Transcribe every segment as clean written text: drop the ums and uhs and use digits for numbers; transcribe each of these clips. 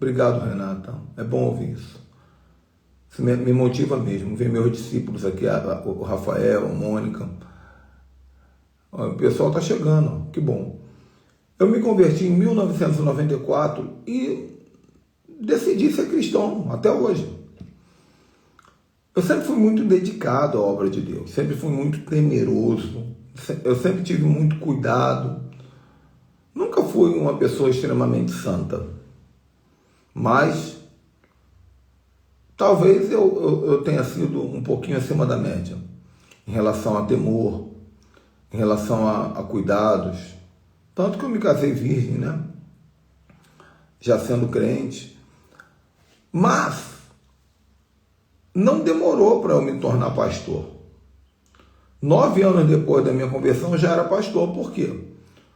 Obrigado, Renata. É bom ouvir isso. Isso me motiva mesmo. Ver meus discípulos aqui, o Rafael, a Mônica. O pessoal está chegando, que bom. Eu me converti em 1994 e decidi ser cristão até hoje. Eu sempre fui muito dedicado à obra de Deus, sempre fui muito temeroso, eu sempre tive muito cuidado. Nunca fui uma pessoa extremamente santa, mas talvez eu tenha sido um pouquinho acima da média em relação a temor, em relação a cuidados. Tanto que eu me casei virgem, né? Já sendo crente. Mas não demorou para eu me tornar pastor. 9 anos depois da minha conversão eu já era pastor. Por quê?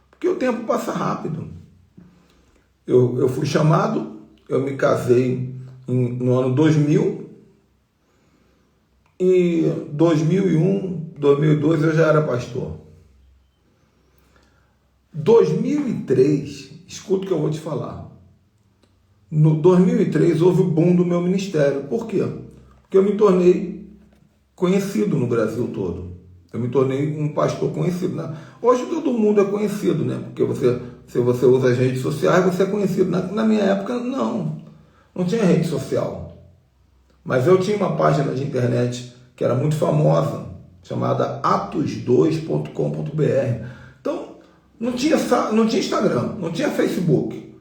Porque o tempo passa rápido. Eu fui chamado, eu me casei no ano 2000. E 2001, 2002 eu já era pastor. 2003, escuta o que eu vou te falar. No 2003 houve o boom do meu ministério. Por quê? Porque eu me tornei conhecido no Brasil todo. Eu me tornei um pastor conhecido, né? Hoje todo mundo é conhecido, né? Porque se você usa as redes sociais, você é conhecido. Na minha época, não tinha rede social. Mas eu tinha uma página de internet que era muito famosa, chamada atos2.com.br. Então, não tinha Instagram, não tinha Facebook,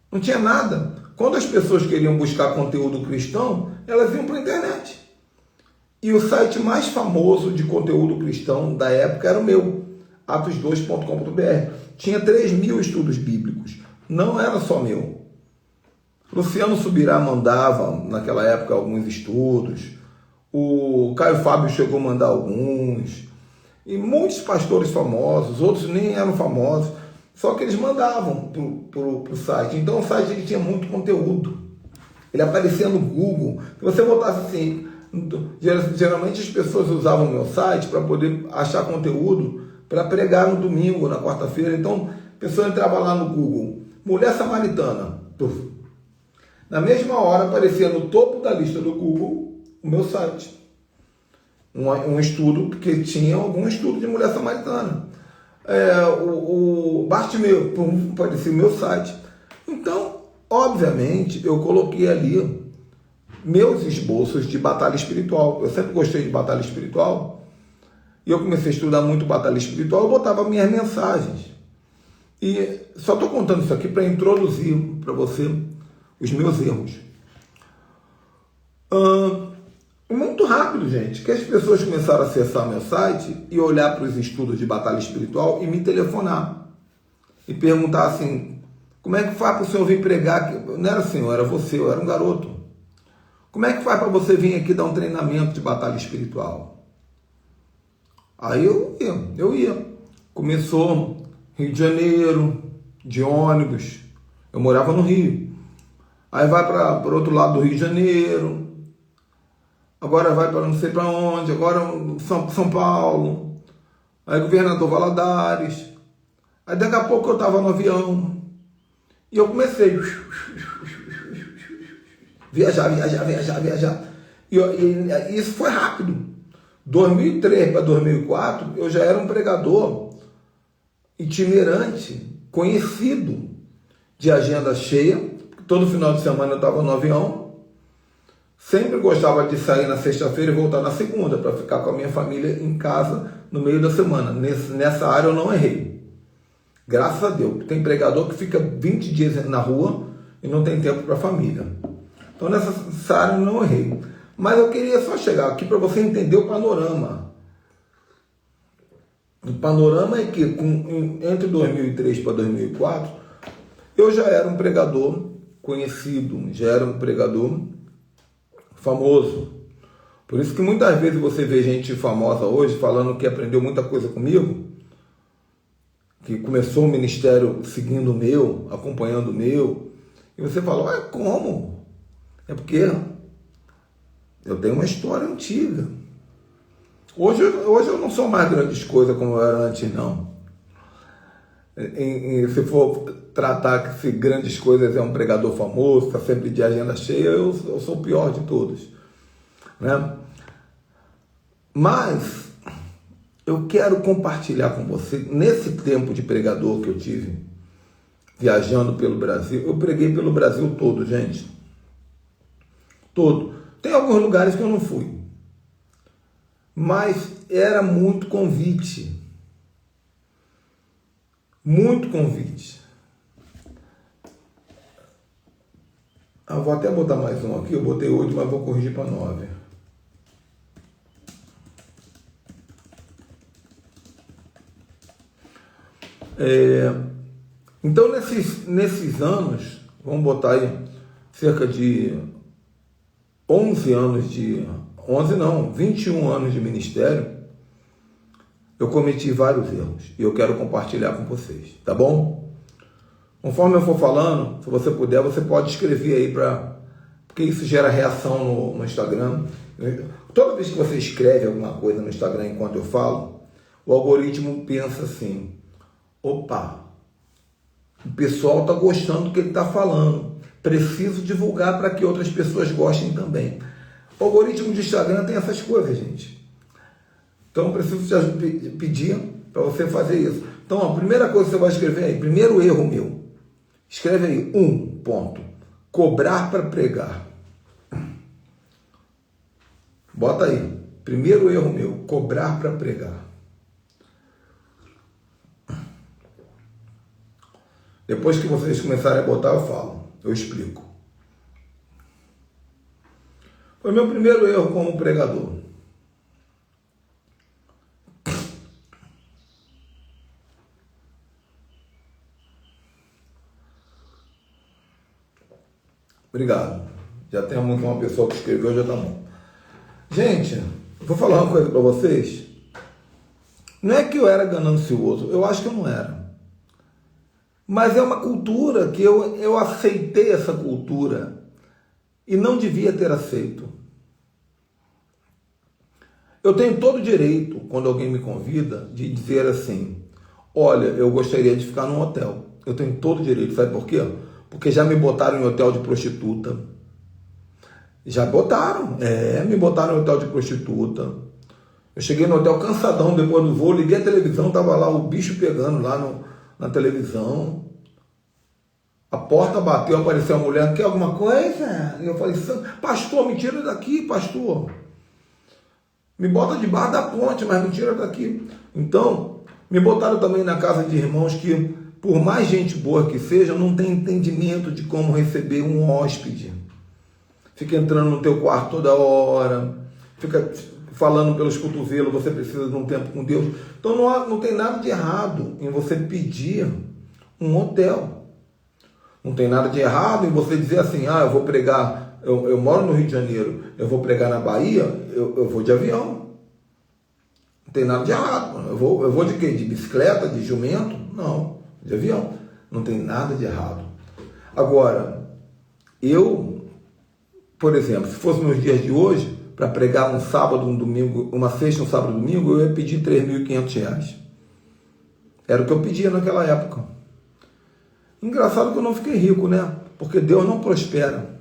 não tinha nada. Quando as pessoas queriam buscar conteúdo cristão, elas iam para a internet. E o site mais famoso de conteúdo cristão da época era o meu, atos2.com.br. Tinha 3.000 estudos bíblicos, não era só meu. Luciano Subirá mandava, naquela época, alguns estudos. O Caio Fábio chegou a mandar alguns. E muitos pastores famosos, outros nem eram famosos, só que eles mandavam pro site. Então o site ele tinha muito conteúdo. Ele aparecia no Google. Se você botasse assim, geralmente as pessoas usavam o meu site para poder achar conteúdo para pregar no domingo, na quarta-feira. Então a pessoa entrava lá no Google, mulher samaritana. Na mesma hora aparecia no topo da lista do Google o meu site. Um estudo, porque tinha algum estudo de mulher samaritana. O Bartimeu, aparecia o meu site. Então, obviamente, eu coloquei ali meus esboços de batalha espiritual. Eu sempre gostei de batalha espiritual. E eu comecei a estudar muito batalha espiritual, eu botava minhas mensagens. E só estou contando isso aqui para introduzir para você os meus erros. Muito rápido, gente, que as pessoas começaram a acessar meu site e olhar para os estudos de batalha espiritual e me telefonar. E perguntar assim, como é que faz para o senhor vir pregar? Não era senhor, era você, eu era um garoto. Como é que faz para você vir aqui dar um treinamento de batalha espiritual? Aí eu ia. Começou Rio de Janeiro, de ônibus. Eu morava no Rio. Aí vai para o outro lado do Rio de Janeiro. Agora vai para não sei para onde. Agora São Paulo. Aí Governador Valadares. Aí daqui a pouco eu estava no avião. E eu comecei viajar. E isso foi rápido. 2003 para 2004, eu já era um pregador itinerante, conhecido, de agenda cheia. Todo final de semana eu estava no avião. Sempre gostava de sair na sexta-feira e voltar na segunda, para ficar com a minha família em casa no meio da semana. Nessa área eu não errei. Graças a Deus. Tem pregador que fica 20 dias na rua e não tem tempo para a família. Então nessa área eu não errei. Mas eu queria só chegar aqui para você entender o panorama. O panorama é que entre 2003 para 2004, eu já era um pregador conhecido, já era um pregador famoso. Por isso que muitas vezes você vê gente famosa hoje falando que aprendeu muita coisa comigo, que começou o ministério seguindo o meu, acompanhando o meu, e você fala, como? É porque eu tenho uma história antiga. Hoje eu não sou mais grandes coisas como eu era antes, não. Se for tratar que se grandes coisas é um pregador famoso, está sempre de agenda cheia, eu sou o pior de todos, né? Mas eu quero compartilhar com você, nesse tempo de pregador que eu tive, viajando pelo Brasil, eu preguei pelo Brasil todo, gente. Todo. Tem alguns lugares que eu não fui, mas era muito convite. Muito convite. Vou até botar mais um aqui, eu botei 8, mas vou corrigir para 9. Então, nesses anos, vamos botar aí, cerca de 11 anos 21 anos de ministério, eu cometi vários erros e eu quero compartilhar com vocês, tá bom? Conforme eu for falando, se você puder, você pode escrever aí porque isso gera reação no Instagram. Toda vez que você escreve alguma coisa no Instagram enquanto eu falo, o algoritmo pensa assim: opa, o pessoal está gostando do que ele está falando, preciso divulgar para que outras pessoas gostem também. O algoritmo de Instagram tem essas coisas, gente. Então eu preciso te pedir para você fazer isso. Então a primeira coisa que você vai escrever aí, primeiro erro meu, escreve aí, 1 ponto, cobrar para pregar. Bota aí, primeiro erro meu, cobrar para pregar. Depois que vocês começarem a botar, eu falo, eu explico. Foi meu primeiro erro como pregador. Obrigado. Já temos uma pessoa que escreveu, já tá bom. Gente, vou falar uma coisa para vocês. Não é que eu era ganancioso, eu acho que eu não era. Mas é uma cultura que eu aceitei essa cultura e não devia ter aceito. Eu tenho todo o direito, quando alguém me convida, de dizer assim: olha, eu gostaria de ficar num hotel. Eu tenho todo o direito, sabe por quê? Porque já me botaram em hotel de prostituta. Já botaram, me botaram em hotel de prostituta. Eu cheguei no hotel cansadão depois do voo, liguei a televisão, tava lá o bicho pegando lá na televisão. A porta bateu, apareceu a mulher: quer alguma coisa? E eu falei: pastor, me tira daqui, pastor. Me bota debaixo da ponte, mas me tira daqui. Então, me botaram também na casa de irmãos que, por mais gente boa que seja, não tem entendimento de como receber um hóspede. Fica entrando no teu quarto toda hora, fica falando pelos cotovelos, você precisa de um tempo com Deus. Então não tem nada de errado em você pedir um hotel. Não tem nada de errado em você dizer assim: eu vou pregar, eu moro no Rio de Janeiro, eu vou pregar na Bahia, eu vou de avião. Não tem nada de errado. Eu vou de quê? De bicicleta, de jumento? Não, de avião. Não tem nada de errado. Agora, por exemplo, se fosse nos dias de hoje, para pregar um sábado, um domingo, uma sexta, um sábado, um domingo, eu ia pedir R$3.500. Era o que eu pedia naquela época. Engraçado que eu não fiquei rico, né? Porque Deus não prospera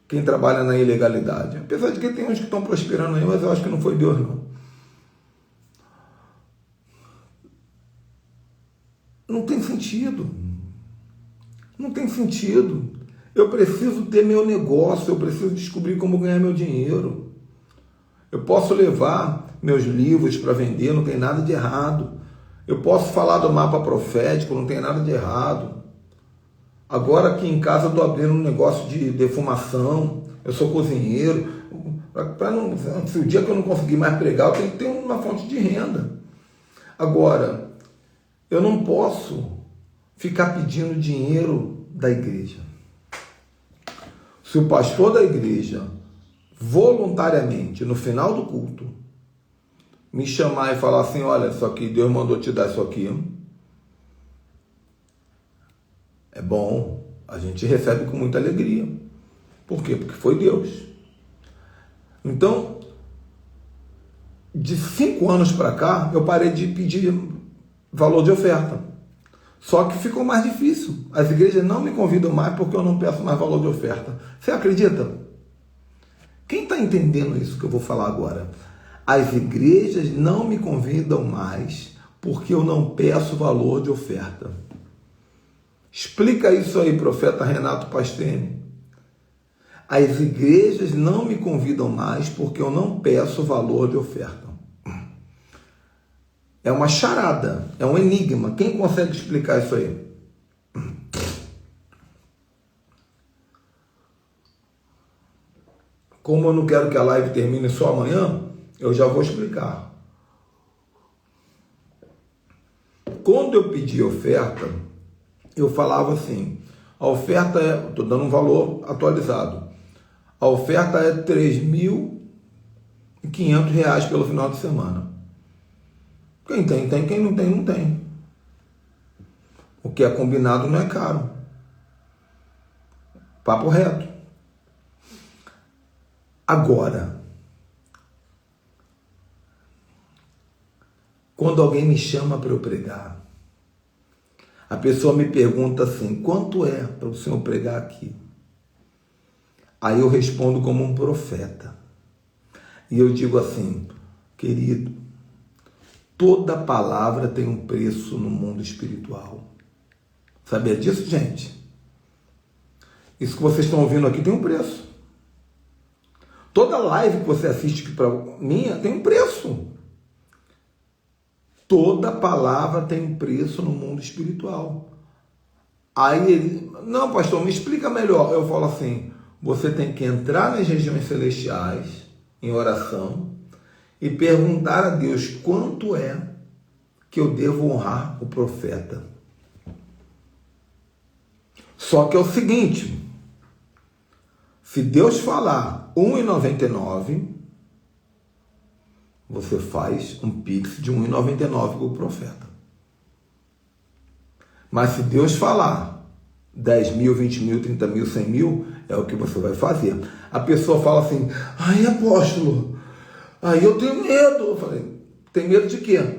quem trabalha na ilegalidade. Apesar de que tem uns que estão prosperando aí, mas eu acho que não foi Deus, não. Não tem sentido. Não tem sentido. Eu preciso ter meu negócio, eu preciso descobrir como ganhar meu dinheiro. Eu posso levar meus livros para vender, não tem nada de errado. Eu posso falar do mapa profético, não tem nada de errado. Agora aqui em casa eu estou abrindo um negócio de defumação, eu sou cozinheiro. Se o dia que eu não conseguir mais pregar, eu tenho que ter uma fonte de renda. Agora, eu não posso ficar pedindo dinheiro da igreja. Se o pastor da igreja, voluntariamente, no final do culto, me chamar e falar assim: olha, isso aqui, Deus mandou te dar isso aqui, é bom, a gente recebe com muita alegria. Por quê? Porque foi Deus. Então, de 5 anos para cá, eu parei de pedir valor de oferta. Só que ficou mais difícil. As igrejas não me convidam mais porque eu não peço mais valor de oferta. Você acredita? Quem está entendendo isso que eu vou falar agora? As igrejas não me convidam mais porque eu não peço valor de oferta. Explica isso aí, profeta Renato Pastene. As igrejas não me convidam mais porque eu não peço valor de oferta. É uma charada, é um enigma. Quem consegue explicar isso aí? Como eu não quero que a live termine só amanhã, eu já vou explicar. Quando eu pedi oferta, eu falava assim, a oferta é, estou dando um valor atualizado, a oferta é R$3.500 pelo final de semana. Quem tem, tem. Quem não tem, não tem. O que é combinado não é caro. Papo reto. Agora, quando alguém me chama para eu pregar, a pessoa me pergunta assim, quanto é para o senhor pregar aqui? Aí eu respondo como um profeta. E eu digo assim, querido, toda palavra tem um preço no mundo espiritual. Sabia disso, gente? Isso que vocês estão ouvindo aqui tem um preço. Toda live que você assiste para minha tem um preço. Toda palavra tem um preço no mundo espiritual. Aí ele, não, pastor, me explica melhor. Eu falo assim, você tem que entrar nas regiões celestiais em oração e perguntar a Deus quanto é que eu devo honrar o profeta. Só que é o seguinte, se Deus falar R$1,99, você faz um pix de R$1,99 para o profeta. Mas se Deus falar 10 mil, 20 mil, 30 mil, 100 mil, é o que você vai fazer. A pessoa fala assim, ai apóstolo, aí eu tenho medo. Eu falei, tem medo de quê?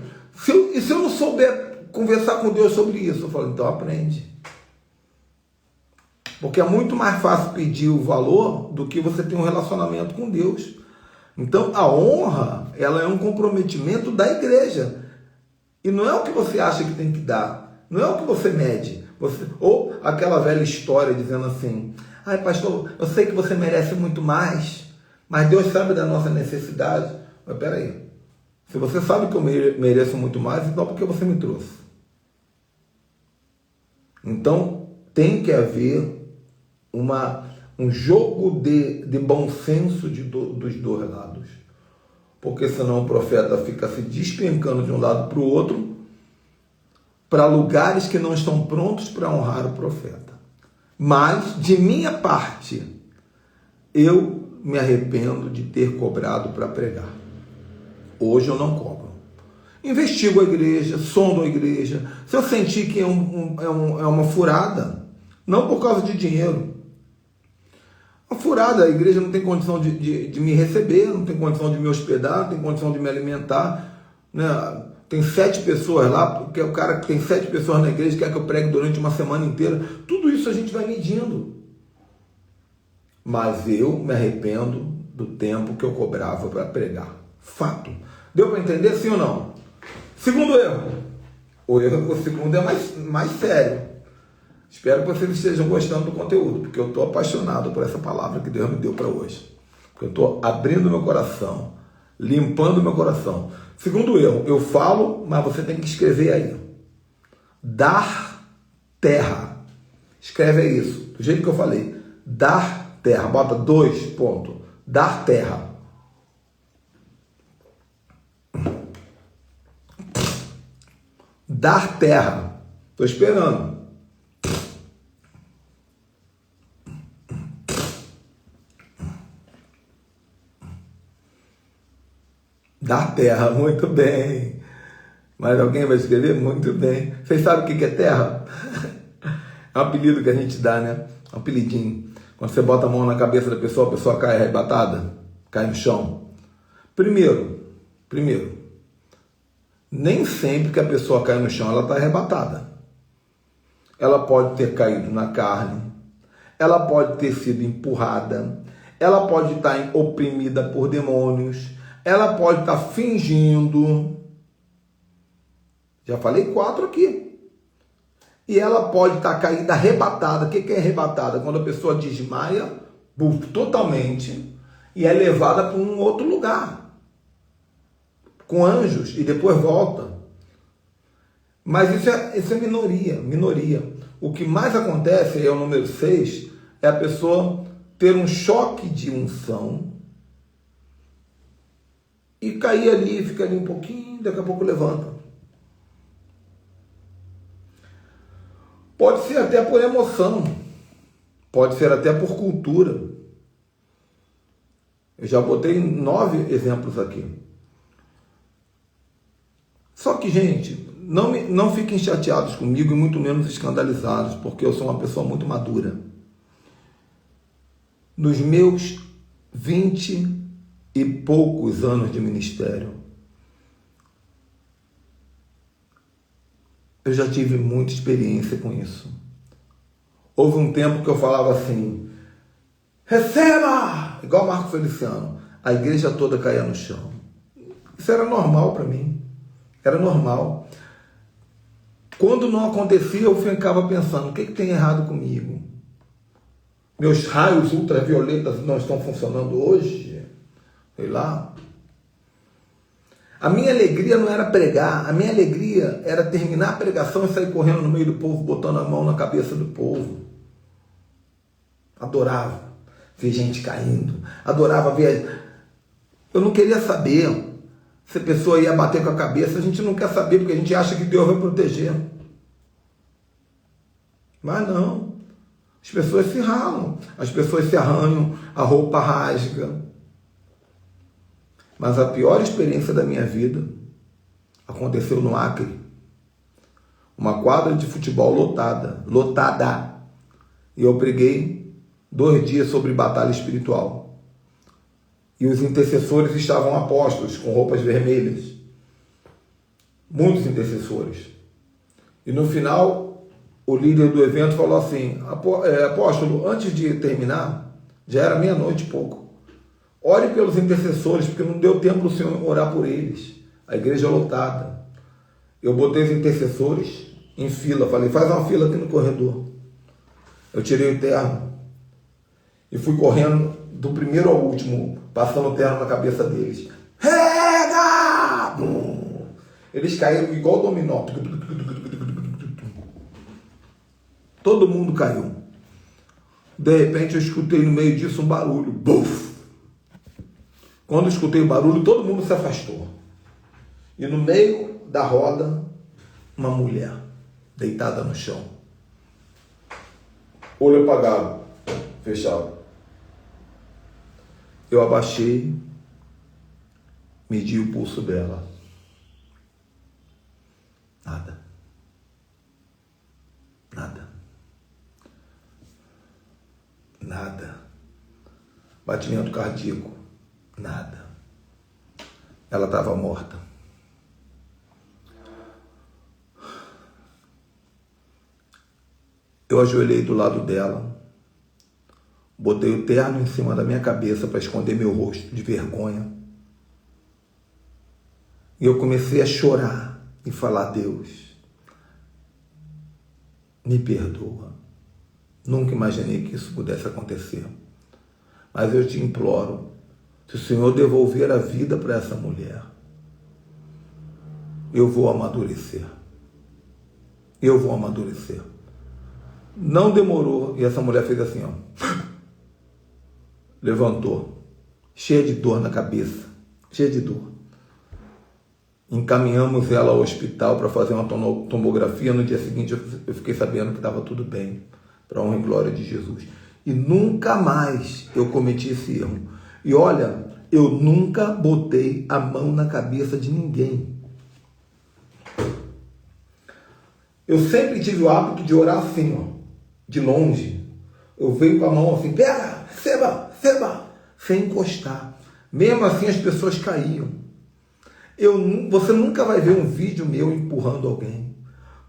E se eu não souber conversar com Deus sobre isso? Eu falei, então aprende. Porque é muito mais fácil pedir o valor do que você ter um relacionamento com Deus. Então, a honra, ela é um comprometimento da igreja. E não é o que você acha que tem que dar. Não é o que você mede. Ou aquela velha história dizendo assim, ai pastor, eu sei que você merece muito mais, mas Deus sabe da nossa necessidade. Mas peraí, se você sabe que eu mereço muito mais, então por que você me trouxe? Então, tem que haver um jogo de bom senso dos dois lados. Porque senão o profeta fica se despencando de um lado para o outro, para lugares que não estão prontos para honrar o profeta. Mas, de minha parte, eu me arrependo de ter cobrado para pregar. Hoje eu não cobro. Investigo a igreja, sondo a igreja. Se eu sentir que é uma furada, não por causa de dinheiro, uma furada, a igreja não tem condição de me receber, não tem condição de me hospedar, não tem condição de me alimentar, né? Tem 7 pessoas lá, porque o cara que tem 7 pessoas na igreja quer que eu pregue durante uma semana inteira. Tudo isso a gente vai medindo. Mas eu me arrependo do tempo que eu cobrava para pregar. Fato. Deu para entender, sim ou não? Segundo erro. O segundo é mais sério. Espero que vocês estejam gostando do conteúdo, porque eu estou apaixonado por essa palavra que Deus me deu para hoje. Porque eu estou abrindo meu coração, limpando meu coração. Segundo erro, eu falo, mas você tem que escrever aí. Dar terra. Escreve aí isso, do jeito que eu falei. Dar terra. Bota 2 pontos. Dar terra. Dar terra. Estou esperando. Dar terra, muito bem. Mas alguém vai escrever? Muito bem. Vocês sabem o que é terra? É um apelido que a gente dá, né? Um apelidinho. Quando você bota a mão na cabeça da pessoa, a pessoa cai arrebatada, cai no chão. Primeiro, nem sempre que a pessoa cai no chão, ela está arrebatada. ela pode ter caído na carne, ela pode ter sido empurrada, ela pode estar oprimida por demônios, ela pode estar fingindo. Já falei 4 aqui. E ela pode estar caída arrebatada. O que é arrebatada? Quando a pessoa desmaia totalmente e é levada para um outro lugar, com anjos, e depois volta. Mas isso é minoria. O que mais acontece, é o número 6, é a pessoa ter um choque de unção e cair ali, fica ali um pouquinho, daqui a pouco levanta. Pode ser até por emoção, pode ser até por cultura. Eu já botei 9 exemplos aqui. Só que, gente, não fiquem chateados comigo e muito menos escandalizados, porque eu sou uma pessoa muito madura. Nos meus 20 e poucos anos de ministério, eu já tive muita experiência com isso. Houve um tempo que eu falava assim: receba! Igual Marco Feliciano. A igreja toda caía no chão. Isso era normal para mim. Era normal. Quando não acontecia, eu ficava pensando: o que tem errado comigo? Meus raios ultravioletas não estão funcionando hoje? Sei lá. A minha alegria não era pregar, a minha alegria era terminar a pregação e sair correndo no meio do povo, botando a mão na cabeça do povo. Adorava ver gente caindo, adorava ver... Eu não queria saber se a pessoa ia bater com a cabeça, a gente não quer saber, porque a gente acha que Deus vai proteger. Mas não. As pessoas se ralam, as pessoas se arranham, a roupa rasga. Mas a pior experiência da minha vida aconteceu no Acre. Uma quadra de futebol lotada. E eu preguei 2 dias sobre batalha espiritual. E os intercessores estavam apostos, com roupas vermelhas. Muitos intercessores. E no final, o líder do evento falou assim: apóstolo, antes de terminar, já era meia-noite e pouco, ore pelos intercessores, porque não deu tempo do Senhor orar por eles. A igreja lotada. Eu botei os intercessores em fila. Falei: faz uma fila aqui no corredor. Eu tirei o terno e fui correndo do primeiro ao último, passando o terno na cabeça deles. Rega! Eles caíram igual dominó. Todo mundo caiu. De repente eu escutei no meio disso um barulho. Buf! Quando eu escutei o barulho, todo mundo se afastou. E no meio da roda, uma mulher deitada no chão. Olho apagado, fechado. Eu abaixei, medi o pulso dela. Nada. Batimento cardíaco. Nada. Ela estava morta. Eu ajoelhei do lado dela, botei o terno em cima da minha cabeça para esconder meu rosto de vergonha. E eu comecei a chorar e falar: Deus, me perdoa. Nunca imaginei que isso pudesse acontecer. Mas eu te imploro, se o Senhor devolver a vida para essa mulher, eu vou amadurecer. Eu vou amadurecer. Não demorou e essa mulher fez assim, ó. Levantou, cheia de dor na cabeça, cheia de dor. Encaminhamos ela ao hospital para fazer uma tomografia. No dia seguinte eu fiquei sabendo que estava tudo bem, para a honra e glória de Jesus. E nunca mais eu cometi esse erro. E olha, eu nunca botei a mão na cabeça de ninguém. Eu sempre tive o hábito de orar assim, ó, de longe. Eu venho com a mão assim, pega, receba, sem encostar. Mesmo assim as pessoas caíam. Você nunca vai ver um vídeo meu empurrando alguém.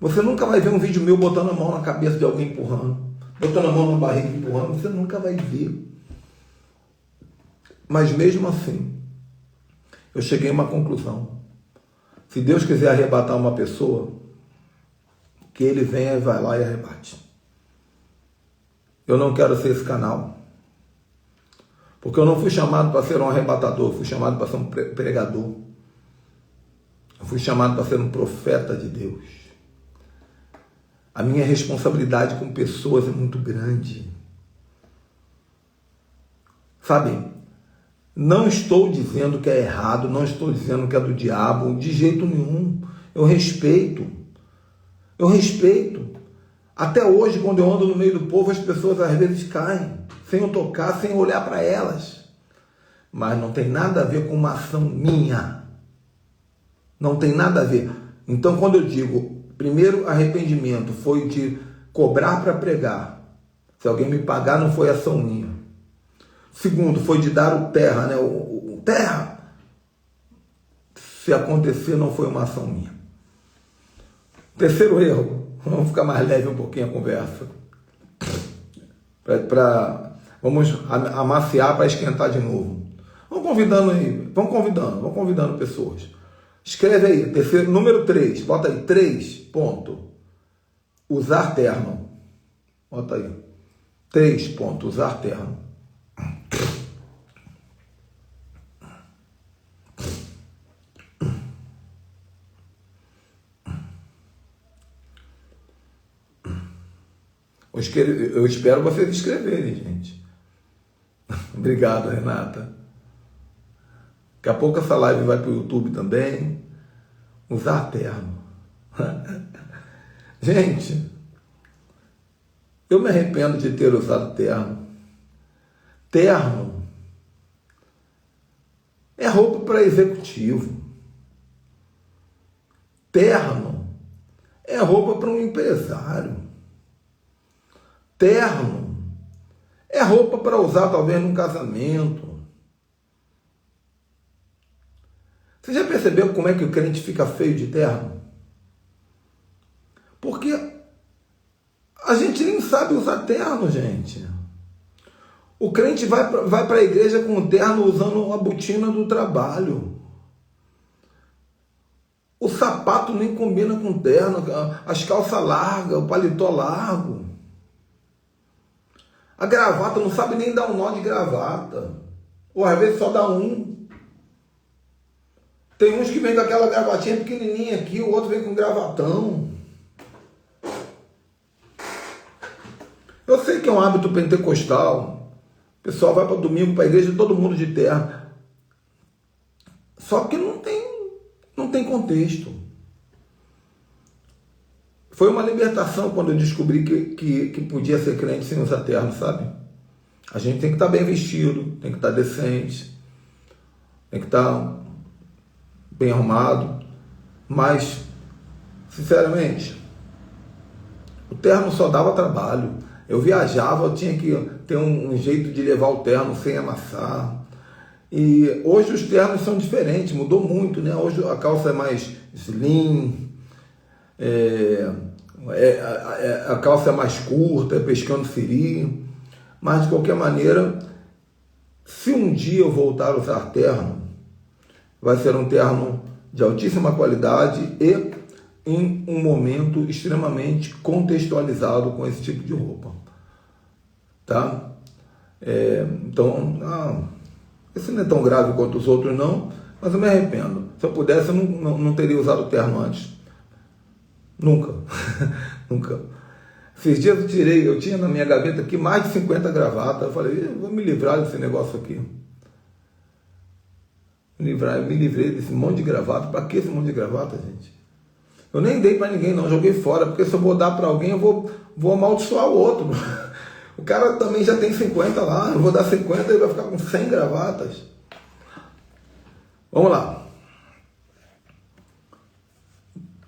Você nunca vai ver um vídeo meu botando a mão na cabeça de alguém empurrando, botando a mão na barriga empurrando, você nunca vai ver. Mas mesmo assim, eu cheguei a uma conclusão. Se Deus quiser arrebatar uma pessoa, que Ele venha e vai lá e arrebate. Eu não quero ser esse canal. Porque eu não fui chamado para ser um arrebatador, eu fui chamado para ser um pregador. Eu fui chamado para ser um profeta de Deus. A minha responsabilidade com pessoas é muito grande. Sabe, não estou dizendo que é errado, não estou dizendo que é do diabo, de jeito nenhum. Eu respeito. Eu respeito. Até hoje, quando eu ando no meio do povo, as pessoas às vezes caem, sem eu tocar, sem eu olhar para elas. Mas não tem nada a ver com uma ação minha. Não tem nada a ver. Então, quando eu digo, primeiro arrependimento foi de cobrar para pregar. Se alguém me pagar, não foi ação minha. Segundo, foi de dar o terra, né? O terra. Se acontecer, não foi uma ação minha. Terceiro erro. Vamos ficar mais leve um pouquinho a conversa. Vamos amaciar para esquentar de novo. Vamos convidando pessoas. Escreve aí, terceiro, número 3, bota aí, 3, ponto. Usar terno. Bota aí. 3, ponto, usar terno. Eu espero vocês escreverem, gente. Obrigado, Renata. Daqui a pouco essa live vai para o YouTube também. Usar terno. Gente, eu me arrependo de ter usado terno. Terno é roupa para executivo. Terno é roupa para um empresário. Terno é roupa para usar talvez num casamento. Você já percebeu como é que o crente fica feio de terno? Porque a gente nem sabe usar terno, gente. O crente vai para a igreja com o terno usando a botina do trabalho. O sapato nem combina com o terno, as calças largas, o paletó largo. A gravata não sabe nem dar um nó de gravata. Ou às vezes só dá um. Tem uns que vêm com aquela gravatinha pequenininha aqui, o outro vem com gravatão. Eu sei que é um hábito pentecostal. O pessoal vai para domingo para a igreja, todo mundo de terra. Só que não tem contexto. Foi uma libertação quando eu descobri que podia ser crente sem usar terno, sabe? A gente tem que estar bem vestido, tem que estar decente, tem que estar bem arrumado. Mas, sinceramente, o terno só dava trabalho. Eu viajava, eu tinha que ter um jeito de levar o terno sem amassar. E hoje os ternos são diferentes, mudou muito, né? Hoje a calça é mais slim, a calça é mais curta, é pescando siri. Mas de qualquer maneira, se um dia eu voltar a usar terno, vai ser um terno de altíssima qualidade e em um momento extremamente contextualizado com esse tipo de roupa, tá? Então, esse não é tão grave quanto os outros não, mas eu me arrependo. Se eu pudesse, eu não teria usado o terno antes. Nunca. Nunca. Esses dias eu tinha na minha gaveta aqui mais de 50 gravatas. Eu falei, vou me livrar desse negócio aqui. Eu me livrei desse monte de gravata. Para que esse monte de gravata, gente? Eu nem dei para ninguém, não. Joguei fora. Porque se eu vou dar para alguém, eu vou amaldiçoar o outro. O cara também já tem 50 lá. Eu vou dar 50 e ele vai ficar com 100 gravatas. Vamos lá.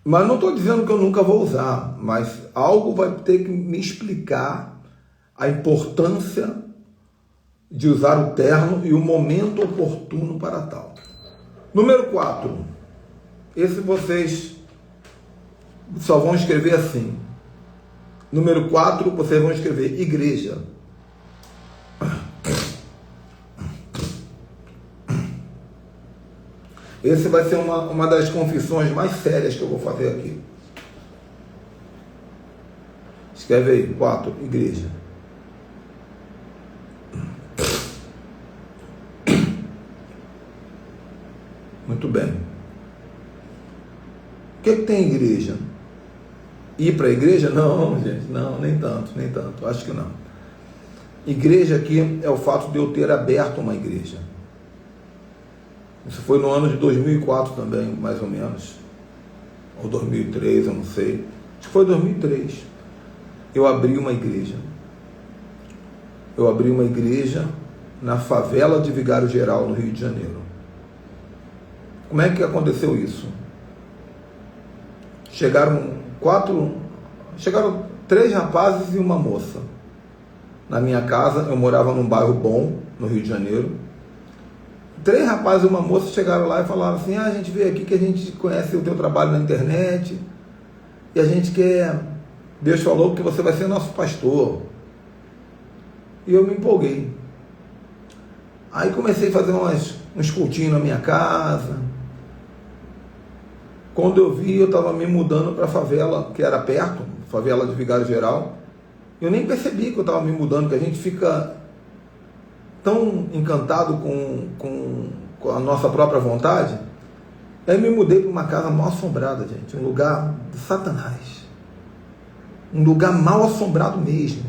Mas não estou dizendo que eu nunca vou usar, mas algo vai ter que me explicar a importância de usar o terno e o momento oportuno para tal. Número 4. Esse vocês só vão escrever assim. Número 4, vocês vão escrever igreja. Esse vai ser uma das confissões mais sérias que eu vou fazer aqui. Escreve aí, 4, igreja. Muito bem. O que tem igreja? Ir para a igreja? Não, gente, não, nem tanto, acho que não. Igreja aqui é o fato de eu ter aberto uma igreja. Isso foi no ano de 2004 também, mais ou menos, ou 2003, eu não sei, acho que foi 2003, eu abri uma igreja na favela de Vigário Geral, no Rio de Janeiro. Como é que aconteceu isso? Chegaram 3 rapazes e uma moça na minha casa. Eu morava num bairro bom, no Rio de Janeiro. 3 rapazes e uma moça chegaram lá e falaram assim: a gente veio aqui que a gente conhece o teu trabalho na internet e a gente quer, Deus falou que você vai ser nosso pastor. E eu me empolguei. Aí comecei a fazer uns cultinhos na minha casa. Quando eu vi, eu estava me mudando para a favela, que era perto, favela de Vigário Geral. Eu nem percebi que eu estava me mudando, que a gente fica tão encantado com a nossa própria vontade. Aí me mudei para uma casa mal assombrada, gente, um lugar de Satanás, um lugar mal assombrado mesmo.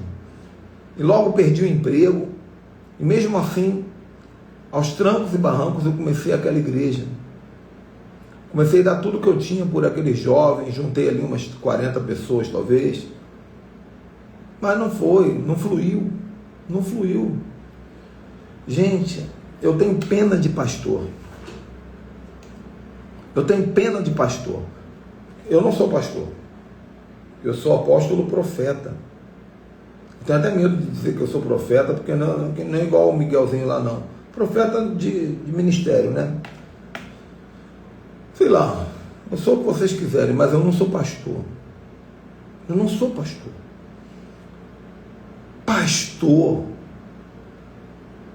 E logo perdi o emprego, e mesmo assim, aos trancos e barrancos, eu comecei aquela igreja. Comecei a dar tudo que eu tinha por aqueles jovens, juntei ali umas 40 pessoas talvez, mas não fluiu. Gente, eu tenho pena de pastor. Eu não sou pastor. Eu sou apóstolo profeta. Eu tenho até medo de dizer que eu sou profeta, porque não é igual o Miguelzinho lá, não. Profeta de ministério, né? Sei lá, eu sou o que vocês quiserem, mas eu não sou pastor. Pastor,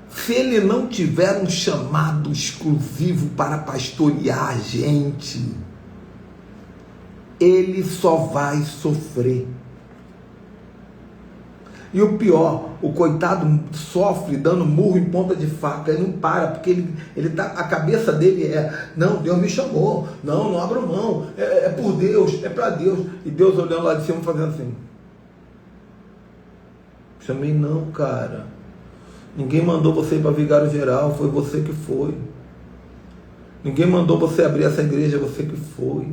se ele não tiver um chamado exclusivo para pastorear a gente, ele só vai sofrer. E o pior, o coitado sofre dando murro em ponta de faca, ele não para, porque ele tá, a cabeça dele não, Deus me chamou, não abro mão, é por Deus, é para Deus. E Deus olhando lá de cima fazendo assim: chamei não, cara, ninguém mandou você ir para Vigário Geral, foi você que foi. Ninguém mandou você abrir essa igreja, você que foi.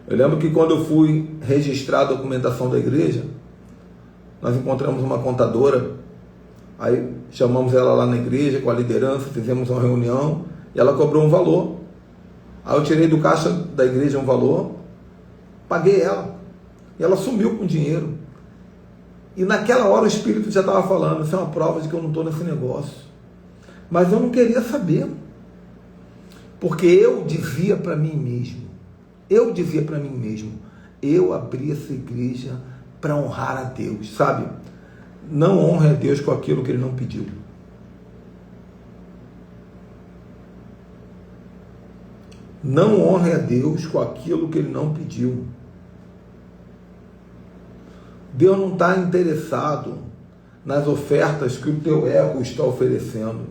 Eu lembro que quando eu fui registrar a documentação da igreja, nós encontramos uma contadora, aí chamamos ela lá na igreja com a liderança, fizemos uma reunião e ela cobrou um valor. Aí eu tirei do caixa da igreja um valor, paguei ela e ela sumiu com o dinheiro. E naquela hora o Espírito já estava falando: isso é uma prova de que eu não estou nesse negócio. Mas eu não queria saber, porque eu dizia para mim mesmo, eu abri essa igreja para honrar a Deus, sabe? Não honre a Deus com aquilo que Ele não pediu. Não honre a Deus com aquilo que Ele não pediu. Deus não está interessado nas ofertas que o teu ego está oferecendo.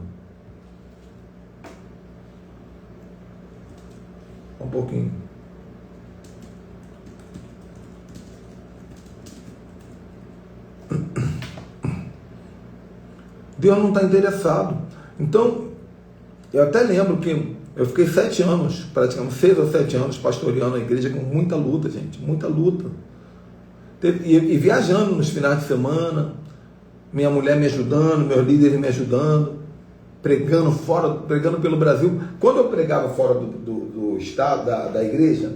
Um pouquinho. Deus não está interessado. Então, eu até lembro que eu fiquei 7 anos, praticamente 6 ou 7 anos, pastoreando a igreja com muita luta, gente, muita luta. E viajando nos finais de semana, minha mulher me ajudando, meus líderes me ajudando, pregando pelo Brasil. Quando eu pregava fora do estado, da igreja,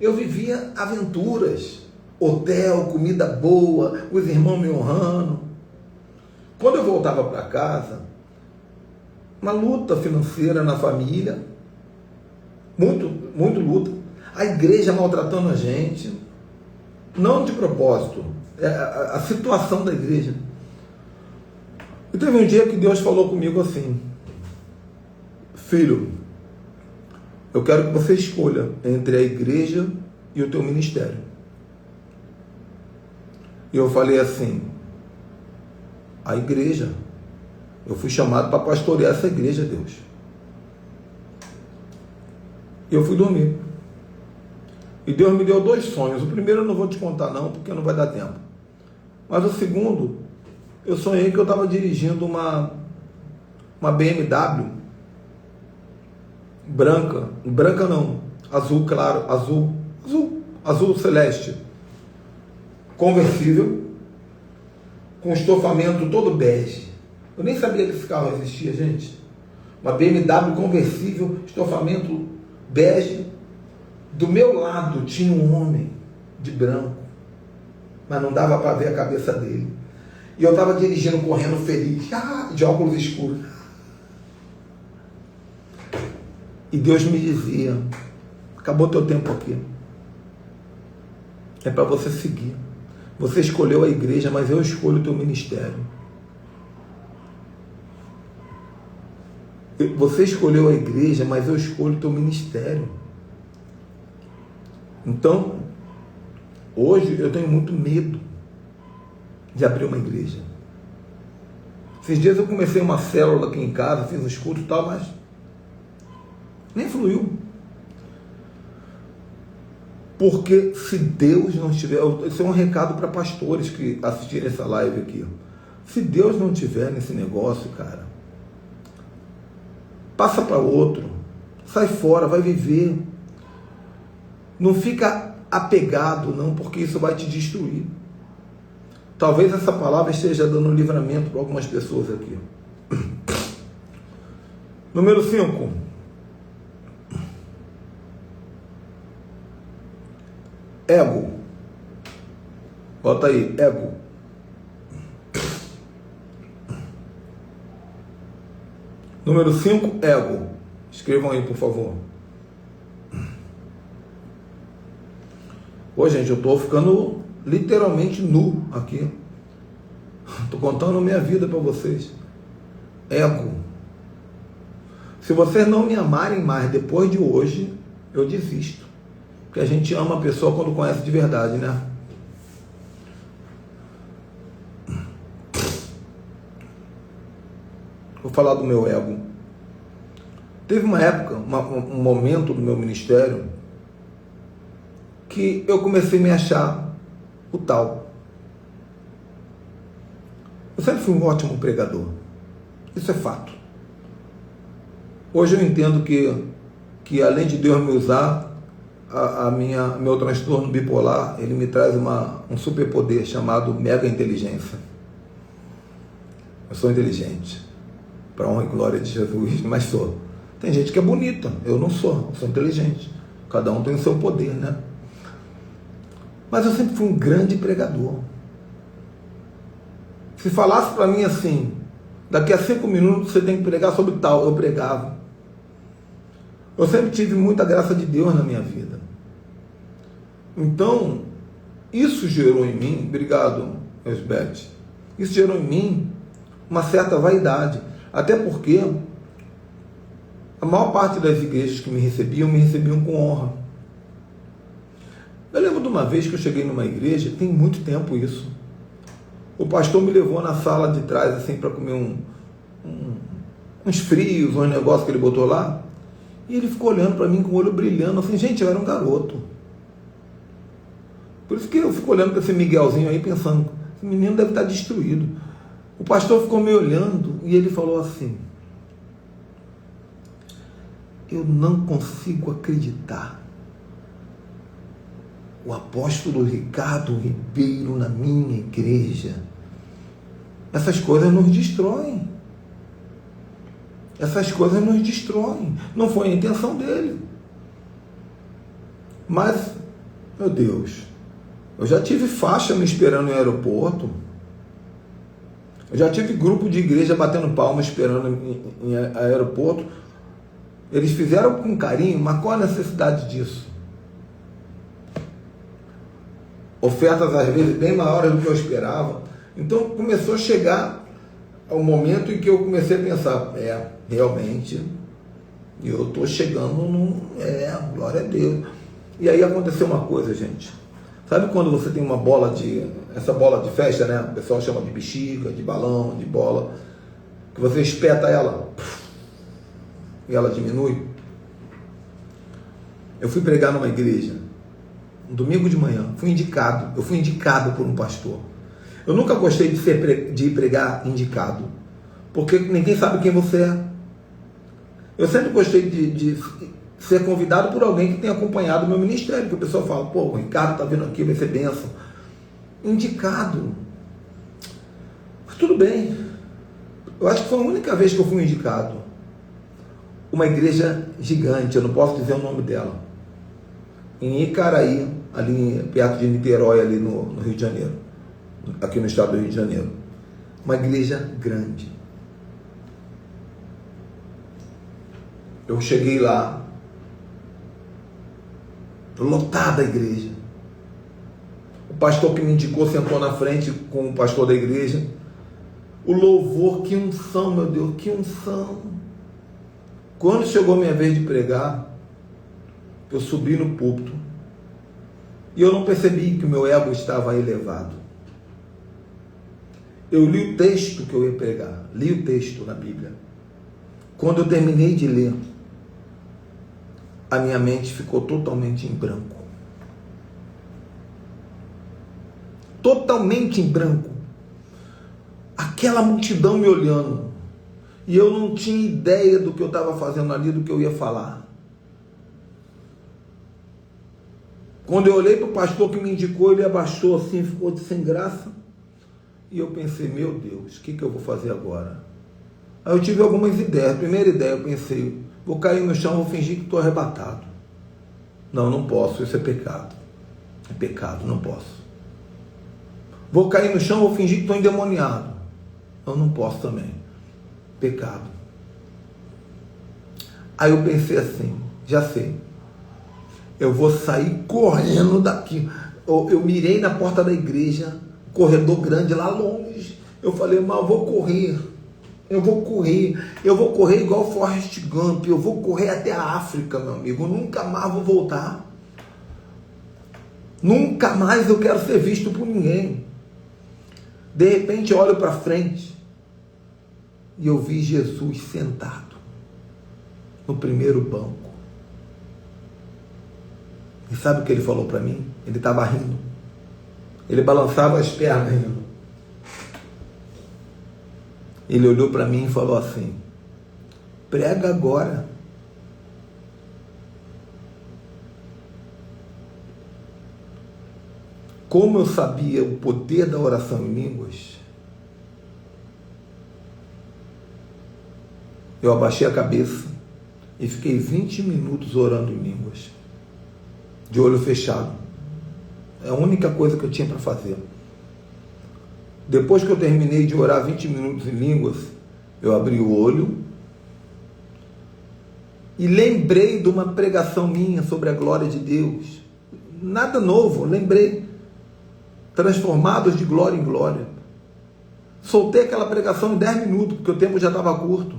eu vivia aventuras. Hotel, comida boa, os irmãos me honrando. Quando eu voltava para casa, uma luta financeira na família, muito luta. A igreja maltratando a gente, não de propósito, é a situação da igreja. E teve um dia que Deus falou comigo assim: filho, eu quero que você escolha entre a igreja e o teu ministério. E eu falei assim: a igreja. Eu fui chamado para pastorear essa igreja, Deus. E eu fui dormir. E Deus me deu 2 sonhos. O primeiro eu não vou te contar não, porque não vai dar tempo. Mas o segundo, eu sonhei que eu estava dirigindo uma BMW branca não, azul claro, azul celeste, conversível, com estofamento todo bege. Eu nem sabia que esse carro existia, gente. Uma BMW conversível, estofamento bege. Do meu lado tinha um homem de branco, mas não dava para ver a cabeça dele. E eu estava dirigindo, correndo feliz, de óculos escuros. E Deus me dizia: acabou teu tempo aqui. É para você seguir. Você escolheu a igreja, mas eu escolho o teu ministério. Você escolheu a igreja, mas eu escolho o teu ministério. Então, hoje eu tenho muito medo de abrir uma igreja. Esses dias eu comecei uma célula aqui em casa, fiz uns cultos e tal, mas nem fluiu. Porque se Deus não estiver... Isso é um recado para pastores que assistirem essa live aqui. Se Deus não estiver nesse negócio, cara, passa para outro. Sai fora, vai viver. Não fica apegado, não, porque isso vai te destruir. Talvez essa palavra esteja dando livramento para algumas pessoas aqui. Número 5. Ego. Bota aí, ego. Número 5, ego. Escrevam aí, por favor. Pô, gente, eu estou ficando literalmente nu aqui. Estou contando a minha vida para vocês. Ego. Se vocês não me amarem mais depois de hoje, eu desisto. Porque a gente ama a pessoa quando conhece de verdade, né? Vou falar do meu ego. Teve uma época, um momento do meu ministério, que eu comecei a me achar o tal. Eu sempre fui um ótimo pregador. Isso é fato. Hoje eu entendo que além de Deus me usar, meu transtorno bipolar, ele me traz um superpoder chamado mega inteligência. Eu sou inteligente, para a honra e glória de Jesus, mas sou. Tem gente que é bonita, eu não sou, eu sou inteligente. Cada um tem o seu poder, né? Mas eu sempre fui um grande pregador. Se falasse para mim assim, daqui a 5 minutos você tem que pregar sobre tal, eu pregava. Eu sempre tive muita graça de Deus na minha vida. Então, isso gerou em mim, obrigado, Elsbeth, isso gerou em mim uma certa vaidade. Até porque a maior parte das igrejas que me recebiam com honra. Eu lembro de uma vez que eu cheguei numa igreja, tem muito tempo isso. O pastor me levou na sala de trás, assim, para comer uns frios, uns negócios que ele botou lá. E ele ficou olhando para mim com o olho brilhando, assim, gente, eu era um garoto. Por isso que eu fico olhando para esse Miguelzinho aí, pensando, esse menino deve estar destruído. O pastor ficou me olhando e ele falou assim: eu não consigo acreditar. O apóstolo Ricardo Ribeiro na minha igreja. Essas coisas nos destroem. Essas coisas nos destroem. Não foi a intenção dele. Mas, meu Deus, eu já tive faixa me esperando no aeroporto. Eu já tive grupo de igreja batendo palma esperando em aeroporto. Eles fizeram com carinho, mas qual a necessidade disso? Ofertas às vezes bem maiores do que eu esperava. Então começou a chegar ao momento em que eu comecei a pensar, realmente, eu estou chegando glória a Deus. E aí aconteceu uma coisa, gente. Sabe quando você tem essa bola de festa, né? O pessoal chama de bexiga, de balão, de bola, que você espeta ela e ela diminui? Eu fui pregar numa igreja, um domingo de manhã, eu fui indicado por um pastor. Eu nunca gostei de ir pregar indicado, porque ninguém sabe quem você é. Eu sempre gostei de ser convidado por alguém que tenha acompanhado o meu ministério, que o pessoal fala, o Ricardo está vindo aqui, vai ser bênção. Indicado. Mas tudo bem. Eu acho que foi a única vez que eu fui indicado. Uma igreja gigante, eu não posso dizer o nome dela, em Icaraí, ali perto de Niterói, ali no Rio de Janeiro, aqui no estado do Rio de Janeiro. Uma igreja grande. Eu cheguei lá, lotada a igreja. O pastor que me indicou sentou na frente com o pastor da igreja. O louvor, que unção, meu Deus, que unção. Quando chegou a minha vez de pregar, eu subi no púlpito e eu não percebi que o meu ego estava elevado. Eu li o texto que eu ia pregar, li o texto na Bíblia. Quando eu terminei de ler, a minha mente ficou totalmente em branco. Totalmente em branco. Aquela multidão me olhando. E eu não tinha ideia do que eu estava fazendo ali, do que eu ia falar. Quando eu olhei para o pastor que me indicou, ele abaixou assim, ficou sem graça. E eu pensei, meu Deus, o que eu vou fazer agora? Aí eu tive algumas ideias. A primeira ideia, eu pensei, vou cair no chão, vou fingir que estou arrebatado. Não posso, isso é pecado. É pecado, não posso. Vou cair no chão, vou fingir que estou endemoniado. Não posso também. Pecado. Aí eu pensei assim, já sei. Eu vou sair correndo daqui. Eu mirei na porta da igreja, corredor grande lá longe. Eu falei, mas eu vou correr. Eu vou correr igual o Forrest Gump, eu vou correr até a África, meu amigo, eu nunca mais vou voltar. Nunca mais eu quero ser visto por ninguém. De repente eu olho para frente e eu vi Jesus sentado no primeiro banco. E sabe o que ele falou para mim? Ele estava rindo. Ele balançava as pernas rindo. Ele olhou para mim e falou assim, prega agora. Como eu sabia o poder da oração em línguas, eu abaixei a cabeça e fiquei 20 minutos orando em línguas, de olho fechado. É a única coisa que eu tinha para fazer. Depois que eu terminei de orar 20 minutos em línguas, eu abri o olho e lembrei de uma pregação minha sobre a glória de Deus. Nada novo, lembrei. Transformados de glória em glória. Soltei aquela pregação em 10 minutos, porque o tempo já estava curto.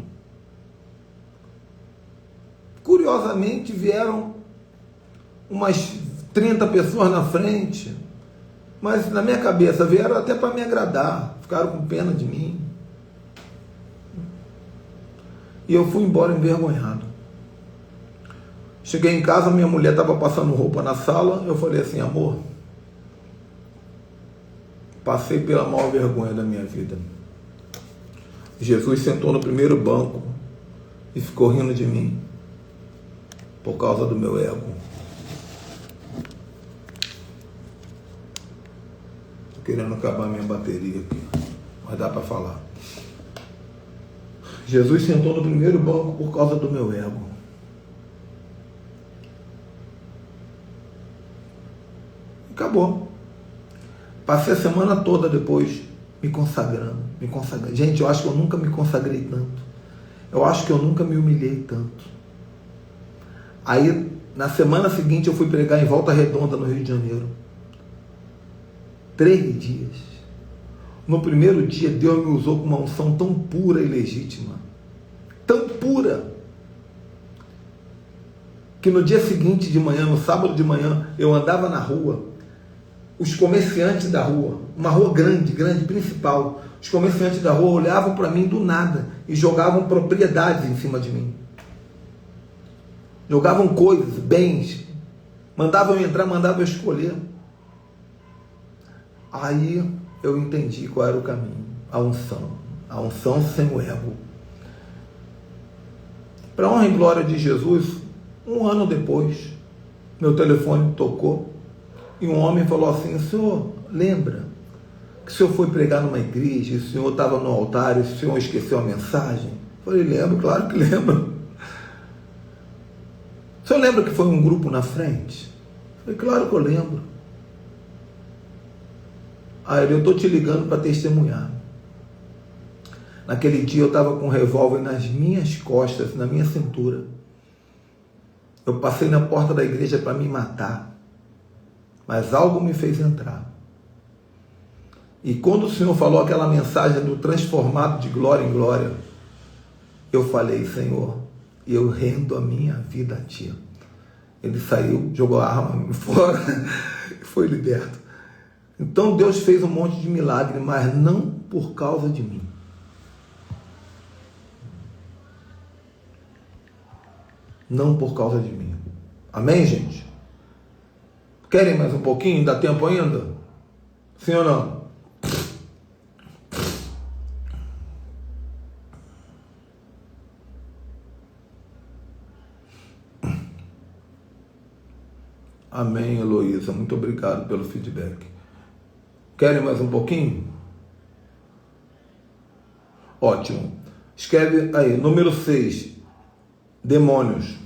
Curiosamente, vieram umas 30 pessoas na frente, mas na minha cabeça vieram até para me agradar, ficaram com pena de mim. E eu fui embora envergonhado. Cheguei em casa, minha mulher estava passando roupa na sala, eu falei assim, amor, passei pela maior vergonha da minha vida. Jesus sentou no primeiro banco e ficou rindo de mim, por causa do meu ego. Estou querendo acabar minha bateria aqui, mas dá para falar. Jesus sentou no primeiro banco por causa do meu ego. Acabou. Passei a semana toda depois me consagrando. Gente, eu acho que eu nunca me consagrei tanto. Eu acho que eu nunca me humilhei tanto. Aí, na semana seguinte, eu fui pregar em Volta Redonda, no Rio de Janeiro. 3 dias. No primeiro dia, Deus me usou com uma unção tão pura e legítima. Tão pura. Que no dia seguinte de manhã, no sábado de manhã, eu andava na rua. Os comerciantes da rua, uma rua grande, principal. Os comerciantes da rua olhavam para mim do nada e jogavam propriedades em cima de mim. Jogavam coisas, bens, mandavam eu entrar, mandavam eu escolher. Aí eu entendi qual era o caminho, a unção sem o ego. Para a honra e glória de Jesus, 1 ano depois, meu telefone tocou e um homem falou assim: senhor, lembra que o senhor foi pregar numa igreja, o senhor estava no altar e o senhor esqueceu a mensagem? Eu falei: lembro, claro que lembro. O senhor lembra que foi um grupo na frente? Eu falei: claro que eu lembro. Aí eu estou te ligando para testemunhar. Naquele dia eu estava com um revólver nas minhas costas, na minha cintura. Eu passei na porta da igreja para me matar, mas algo me fez entrar. E quando o Senhor falou aquela mensagem do transformado de glória em glória, eu falei: Senhor, eu rendo a minha vida a Ti. Ele saiu, jogou a arma fora e foi liberto. Então Deus fez um monte de milagre, mas não por causa de mim. Não por causa de mim. Amém, gente? Querem mais um pouquinho? Dá tempo ainda? Sim ou não? Amém, Heloísa. Muito obrigado pelo feedback. Querem mais um pouquinho? Ótimo. Escreve aí, número 6. Demônios.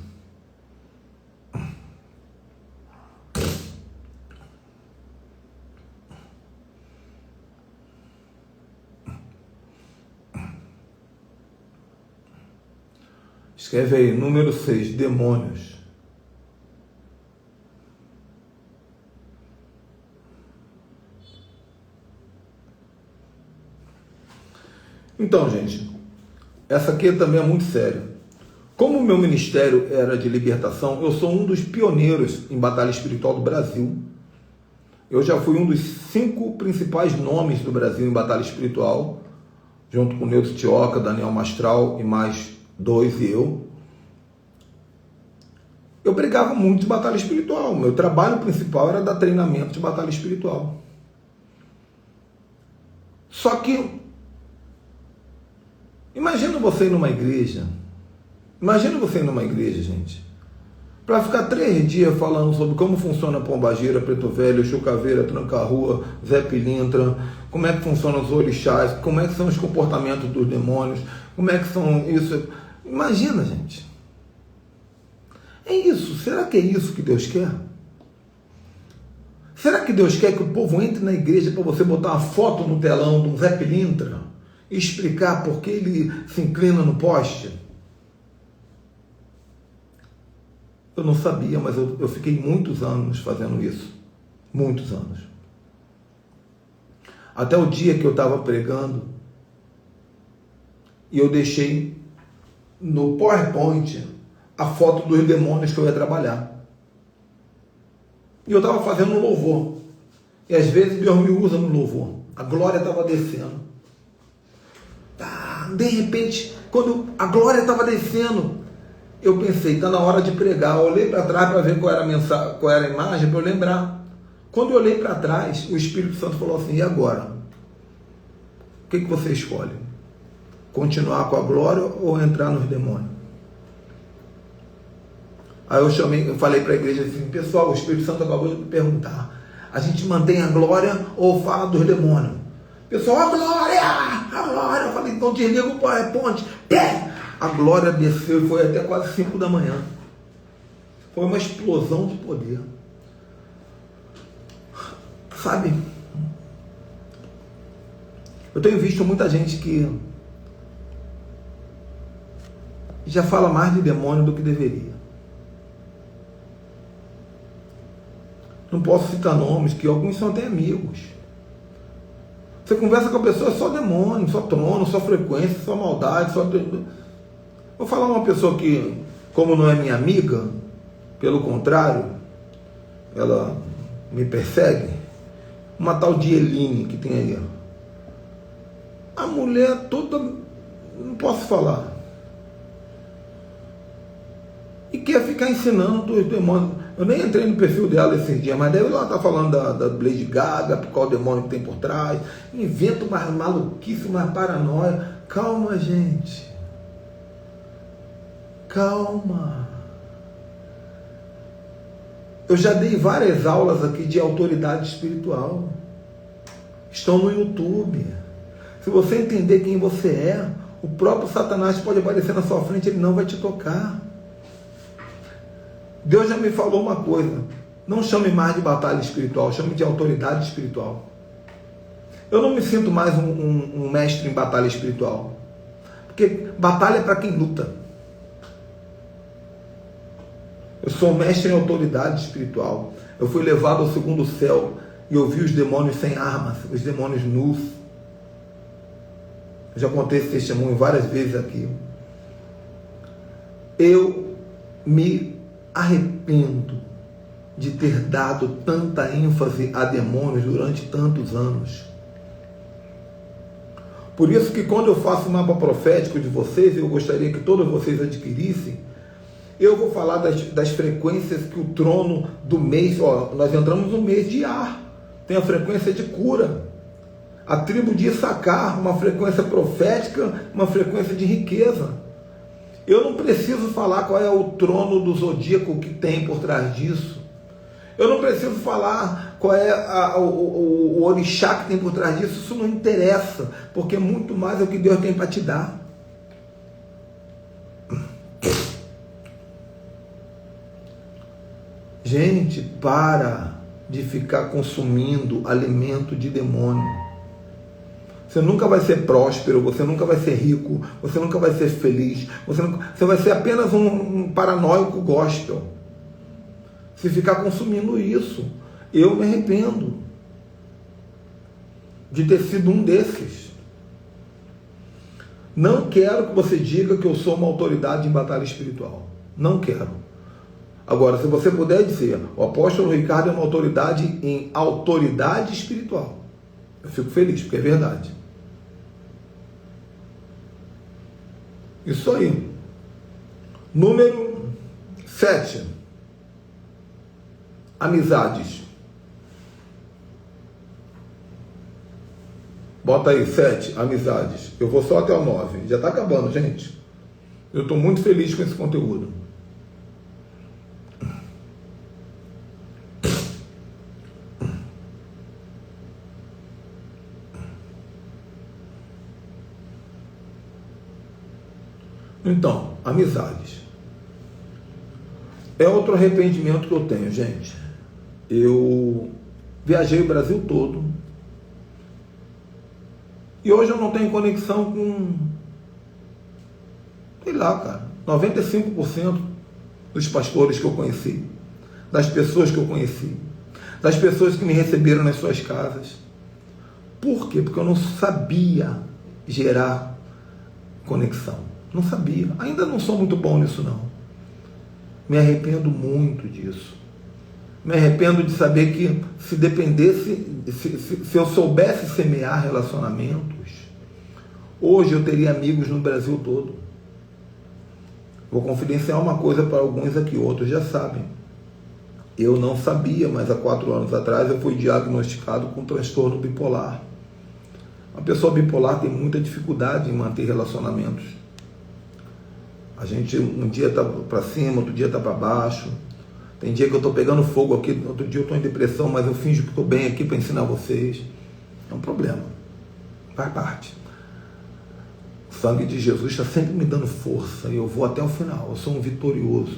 Escreve aí, número 6, demônios. Então, gente, essa aqui também é muito séria. Como o meu ministério era de libertação, eu sou um dos pioneiros em batalha espiritual do Brasil. Eu já fui um dos 5 principais nomes do Brasil em batalha espiritual, junto com o Neuto Tioca, Daniel Mastral e mais 2 e eu. Eu pregava muito de batalha espiritual. Meu trabalho principal era dar treinamento de batalha espiritual. Só que, imagina você ir numa igreja, gente, para ficar 3 dias falando sobre como funciona a pombagira, preto velho, chucaveira, tranca-rua, Zé Pilintra, como é que funcionam os orixás, como é que são os comportamentos dos demônios, como é que são isso. Imagina, gente. É isso. Será que é isso que Deus quer? Será que Deus quer que o povo entre na igreja para você botar uma foto no telão de um Zé Pilintra e explicar por que ele se inclina no poste? Eu não sabia, mas eu fiquei muitos anos fazendo isso. Muitos anos. Até o dia que eu estava pregando e eu deixei no PowerPoint a foto dos demônios que eu ia trabalhar. E eu estava fazendo um louvor. E às vezes Deus me usa no louvor. A glória estava descendo. De repente, quando a glória estava descendo, eu pensei: está na hora de pregar. Eu olhei para trás para ver qual era a mensagem, qual era a imagem, para eu lembrar. Quando eu olhei para trás, o Espírito Santo falou assim: e agora? O que você escolhe? Continuar com a glória ou entrar nos demônios? Aí eu falei para a igreja assim: pessoal, o Espírito Santo acabou de me perguntar, a gente mantém a glória ou fala dos demônios? Pessoal, a glória! A glória! Eu falei: então desliga o PowerPoint. A glória desceu e foi até quase 5 da manhã. Foi uma explosão de poder. Sabe? Eu tenho visto muita gente que já fala mais de demônio do que deveria. não posso citar nomes, que alguns são até amigos. Você conversa com a pessoa, é só demônio, só trono, só frequência, só maldade, só... Vou falar uma pessoa que, como não é minha amiga, pelo contrário, ela me persegue, uma tal de Eline que tem aí. A mulher toda, não posso falar, e quer ficar ensinando os demônios. Eu nem entrei no perfil dela esses dias, mas daí ela está falando da Lady Gaga, qual demônio que tem por trás, inventa uma maluquice, uma paranoia. Calma, gente. Calma. Eu já dei várias aulas aqui de autoridade espiritual. Estão no YouTube. Se você entender quem você é, o próprio Satanás pode aparecer na sua frente, ele não vai te tocar. Deus já me falou uma coisa: não chame mais de batalha espiritual, chame de autoridade espiritual. Eu não me sinto mais um mestre em batalha espiritual, porque batalha é para quem luta. Eu sou um mestre em autoridade espiritual. Eu fui levado ao segundo céu e eu vi os demônios sem armas, os demônios nus. Eu já contei esse testemunho várias vezes aqui. Eu me arrependo de ter dado tanta ênfase a demônios durante tantos anos. Por isso que quando eu faço o mapa profético de vocês, eu gostaria que todos vocês adquirissem, eu vou falar das frequências que o trono do mês, nós entramos no mês de Ar, tem a frequência de cura. A tribo de Issacar, uma frequência profética, uma frequência de riqueza. Eu não preciso falar qual é o trono do zodíaco que tem por trás disso. Eu não preciso falar qual é o orixá que tem por trás disso. Isso não interessa, porque muito mais é o que Deus tem para te dar. Gente, para de ficar consumindo alimento de demônio. Você nunca vai ser próspero, você nunca vai ser rico, você nunca vai ser feliz, você vai ser apenas um paranoico gospel. Se ficar consumindo isso, eu me arrependo de ter sido um desses. Não quero que você diga que eu sou uma autoridade em batalha espiritual. Não quero. Agora, se você puder dizer, o apóstolo Ricardo é uma autoridade em autoridade espiritual, eu fico feliz, porque é verdade. Isso aí. Número 7. Amizades. Bota aí, 7, amizades. Eu vou só até o 9. Já está acabando, gente. Eu estou muito feliz com esse conteúdo. Então, amizades. É outro arrependimento que eu tenho, gente. Eu viajei o Brasil todo. E hoje eu não tenho conexão com, sei lá, cara, 95% dos pastores que eu conheci, das pessoas que eu conheci, das pessoas que me receberam nas suas casas. Por quê? Porque eu não sabia gerar conexão. Não sabia. Ainda não sou muito bom nisso, não. Me arrependo muito disso. Me arrependo de saber que se dependesse, se eu soubesse semear relacionamentos, hoje eu teria amigos no Brasil todo. Vou confidenciar uma coisa para alguns aqui, outros já sabem. Eu não sabia, mas há 4 anos atrás eu fui diagnosticado com transtorno bipolar. Uma pessoa bipolar tem muita dificuldade em manter relacionamentos. A gente um dia está para cima, outro dia está para baixo. Tem dia que eu estou pegando fogo aqui, outro dia eu estou em depressão, mas eu finjo que estou bem aqui para ensinar vocês. É um problema. Faz parte. O sangue de Jesus está sempre me dando força e eu vou até o final. Eu sou um vitorioso.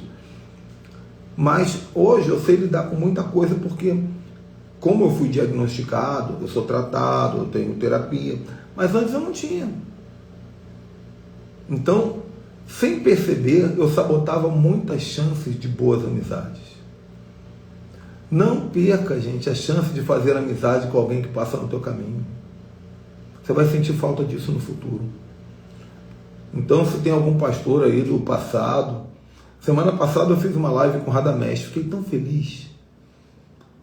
Mas hoje eu sei lidar com muita coisa porque, como eu fui diagnosticado, eu sou tratado, eu tenho terapia, mas antes eu não tinha. Então, sem perceber, eu sabotava muitas chances de boas amizades. Não perca, gente, a chance de fazer amizade com alguém que passa no teu caminho. Você vai sentir falta disso no futuro. Então, se tem algum pastor aí do passado... Semana passada eu fiz uma live com o Radamés, fiquei tão feliz.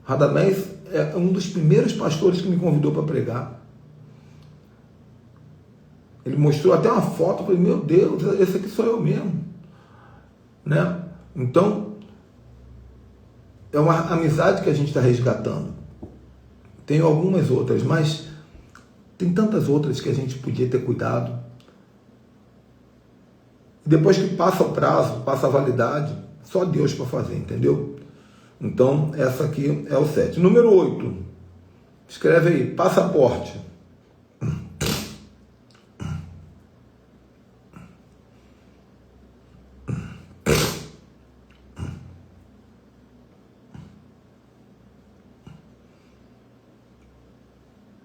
Radamés é um dos primeiros pastores que me convidou para pregar. Ele mostrou até uma foto, eu falei, meu Deus, esse aqui sou eu mesmo. Né? Então, é uma amizade que a gente está resgatando. Tem algumas outras, mas tem tantas outras que a gente podia ter cuidado. Depois que passa o prazo, passa a validade, só Deus para fazer, entendeu? Então, essa aqui é o 7. Número 8. Escreve aí, passaporte.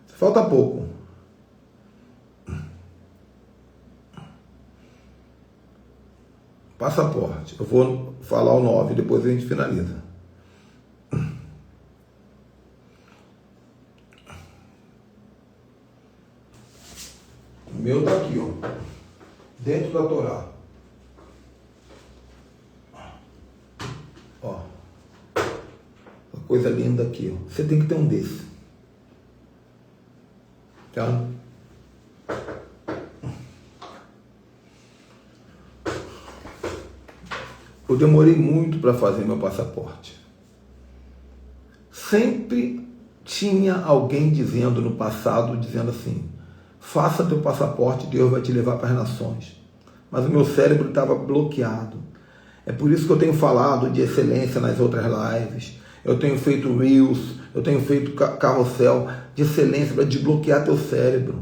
Falta pouco. Passaporte. Eu vou falar o 9, depois a gente finaliza. O meu tá aqui, ó. Dentro da Torá. Ó. Uma coisa linda aqui, ó. Você tem que ter um desse. Tá? Eu demorei muito para fazer meu passaporte. Sempre tinha alguém dizendo no passado, dizendo assim, faça teu passaporte, Deus vai te levar para as nações. Mas o meu cérebro estava bloqueado. É por isso que eu tenho falado de excelência nas outras lives. Eu tenho feito Reels, eu tenho feito carrossel de excelência para desbloquear teu cérebro.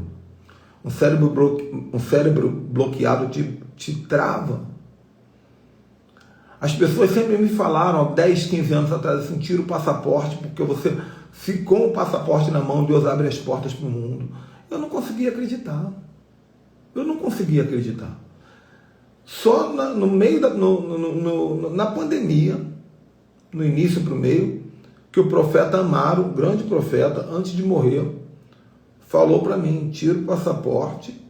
Um cérebro bloqueado te trava. As pessoas sempre me falaram, 10, 15 anos atrás, assim, tira o passaporte, porque você, se com o passaporte na mão, Deus abre as portas para o mundo. Eu não conseguia acreditar. Eu não conseguia acreditar. Só no meio na pandemia, no início para o meio, que o profeta Amaro, o grande profeta, antes de morrer, falou para mim, tira o passaporte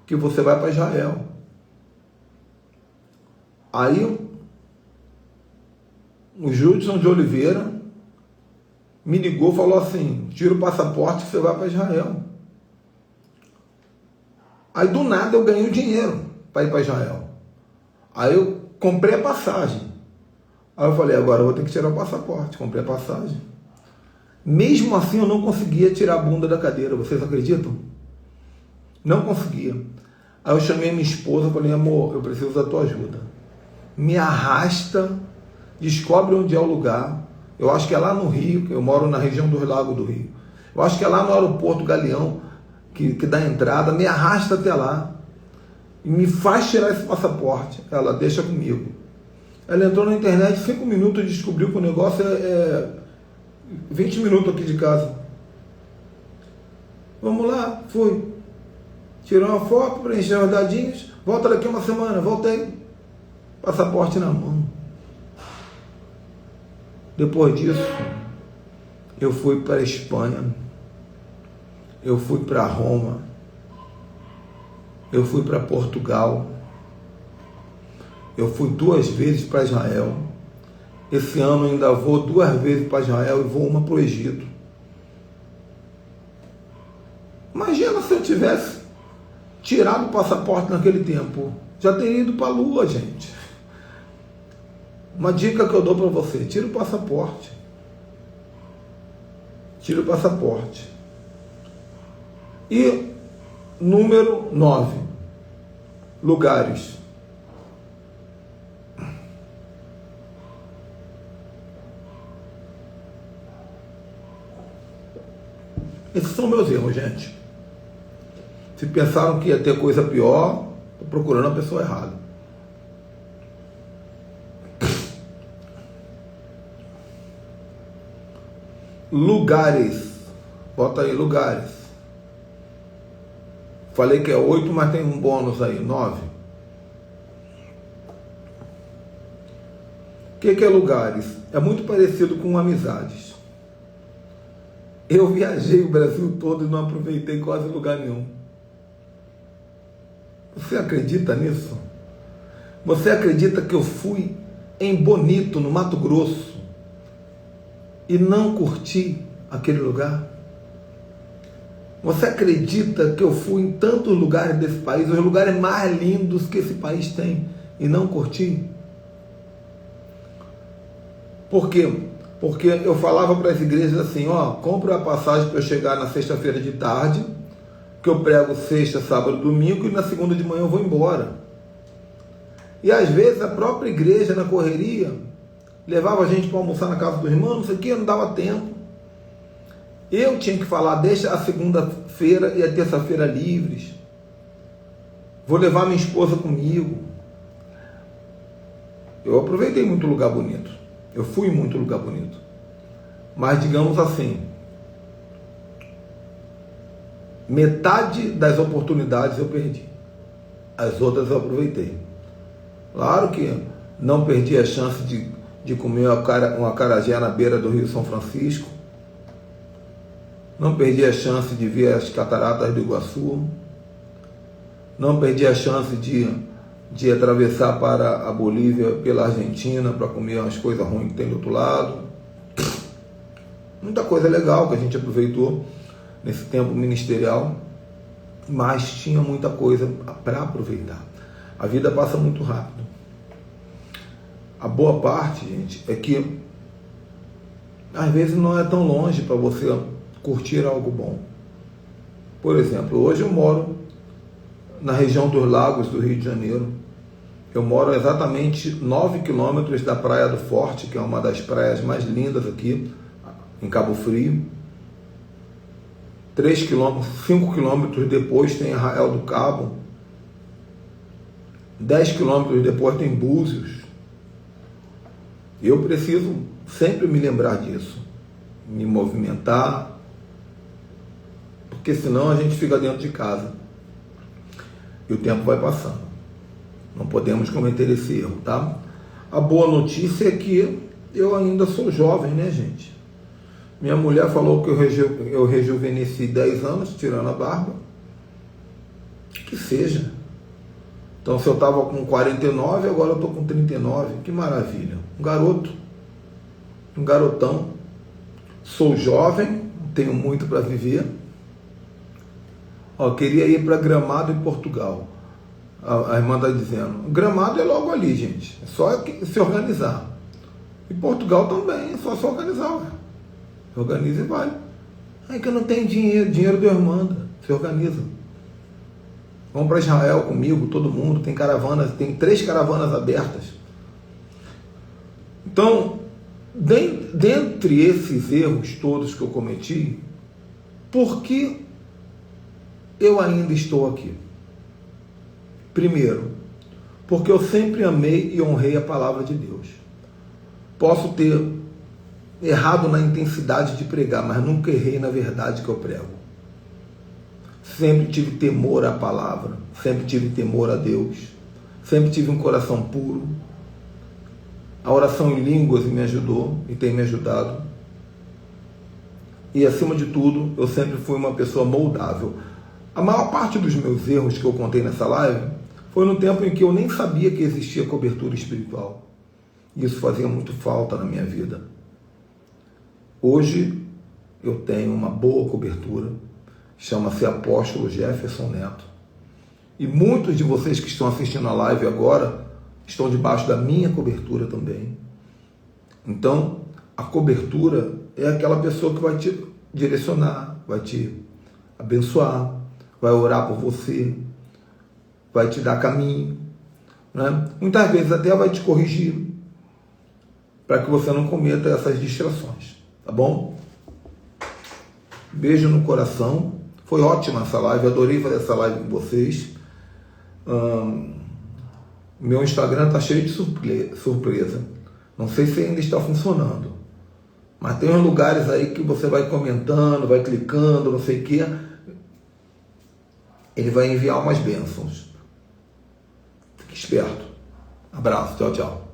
que você vai para Israel. Aí o Judson de Oliveira me ligou e falou assim, tira o passaporte que você vai para Israel. Aí do nada eu ganhei o dinheiro para ir para Israel. Aí eu comprei a passagem. Aí eu falei, agora eu vou ter que tirar o passaporte. Comprei a passagem. Mesmo assim eu não conseguia tirar a bunda da cadeira, vocês acreditam? Não conseguia. Aí eu chamei minha esposa e falei, amor, eu preciso da tua ajuda. Me arrasta, descobre onde é o lugar. Eu acho que é lá no Rio, que eu moro na região do Lago do Rio. Eu acho que é lá no aeroporto Galeão, que dá entrada, me arrasta até lá e me faz tirar esse passaporte. Ela deixa comigo. Ela entrou na internet, 5 minutos e descobriu que o negócio é 20 minutos aqui de casa. Vamos lá, fui. Tirou uma foto, preencheu os dadinhos, volta daqui uma semana, voltei. Passaporte na mão. Depois disso, eu fui para a Espanha, eu fui para Roma, eu fui para Portugal, eu fui 2 vezes para Israel. Esse ano eu ainda vou 2 vezes para Israel e vou uma para o Egito. Imagina se eu tivesse tirado o passaporte naquele tempo. Já teria ido para a Lua, gente. Uma dica que eu dou para você, tira o passaporte. Tira o passaporte. E número 9, lugares. Esses são meus erros, gente. Se pensaram que ia ter coisa pior, estou procurando a pessoa errada. Lugares. Bota aí, lugares. Falei que é 8, mas tem um bônus aí, 9. que é lugares? É muito parecido com amizades. Eu viajei o Brasil todo e não aproveitei quase lugar nenhum. Você acredita nisso? Você acredita que eu fui em Bonito, no Mato Grosso, e não curti aquele lugar? Você acredita que eu fui em tantos lugares desse país, os lugares mais lindos que esse país tem, e não curti? Por quê? Porque eu falava para as igrejas assim, compra a passagem para eu chegar na sexta-feira de tarde, que eu prego sexta, sábado, domingo, e na segunda de manhã eu vou embora. E às vezes a própria igreja, na correria, levava a gente para almoçar na casa do irmão, não sei o que, não dava tempo. Eu tinha que falar, deixa a segunda-feira e a terça-feira livres. Vou levar minha esposa comigo. Eu aproveitei muito lugar bonito. Eu fui em muito lugar bonito. Mas digamos assim, metade das oportunidades eu perdi. As outras eu aproveitei. Claro que não perdi a chance de comer um acarajé na beira do Rio São Francisco. Não perdi a chance de ver as cataratas do Iguaçu. Não perdi a chance de atravessar para a Bolívia pela Argentina para comer umas coisas ruins que tem do outro lado. Muita coisa legal que a gente aproveitou nesse tempo ministerial, mas tinha muita coisa para aproveitar. A vida passa muito rápido. A boa parte, gente, é que às vezes não é tão longe para você curtir algo bom. Por exemplo, hoje eu moro na região dos Lagos do Rio de Janeiro. Eu moro exatamente 9 quilômetros da Praia do Forte, que é uma das praias mais lindas aqui, em Cabo Frio. 5 quilômetros depois tem Arraial do Cabo. 10 quilômetros depois tem Búzios. Eu preciso sempre me lembrar disso, me movimentar, porque senão a gente fica dentro de casa e o tempo vai passando. Não podemos cometer esse erro, tá? A boa notícia é que eu ainda sou jovem, né, gente? Minha mulher falou que eu rejuvenesci 10 anos, tirando a barba. Que seja. Então, se eu estava com 49, agora eu estou com 39. Que maravilha. Um garoto. Um garotão. Sou jovem, tenho muito para viver. Queria ir para Gramado, em Portugal. A irmã está dizendo. Gramado é logo ali, gente. É só se organizar. E Portugal também, é só se organizar. Organiza e vai. É que eu não tenho dinheiro. Dinheiro Deus manda. Se organiza. Vamos para Israel comigo, todo mundo. Tem caravanas, tem 3 caravanas abertas. Então, dentre esses erros todos que eu cometi, por que eu ainda estou aqui? Primeiro, porque eu sempre amei e honrei a palavra de Deus. Posso ter errado na intensidade de pregar, mas nunca errei na verdade que eu prego. Sempre tive temor à palavra, sempre tive temor a Deus, sempre tive um coração puro. A oração em línguas me ajudou e tem me ajudado. E acima de tudo, eu sempre fui uma pessoa moldável. A maior parte dos meus erros que eu contei nessa live foi no tempo em que eu nem sabia que existia cobertura espiritual. E isso fazia muito falta na minha vida. Hoje eu tenho uma boa cobertura, chama-se Apóstolo Jefferson Neto. E muitos de vocês que estão assistindo a live agora estão debaixo da minha cobertura também. Então, a cobertura é aquela pessoa que vai te direcionar, vai te abençoar, vai orar por você, vai te dar caminho, né? Muitas vezes até vai te corrigir, para que você não cometa essas distrações. Tá bom? Beijo no coração. Foi ótima essa live, adorei fazer essa live com vocês. Meu Instagram está cheio de surpresa. Não sei se ainda está funcionando, mas tem uns lugares aí que você vai comentando, vai clicando, não sei o que. Ele vai enviar umas bênçãos. Fique esperto. Abraço, tchau, tchau.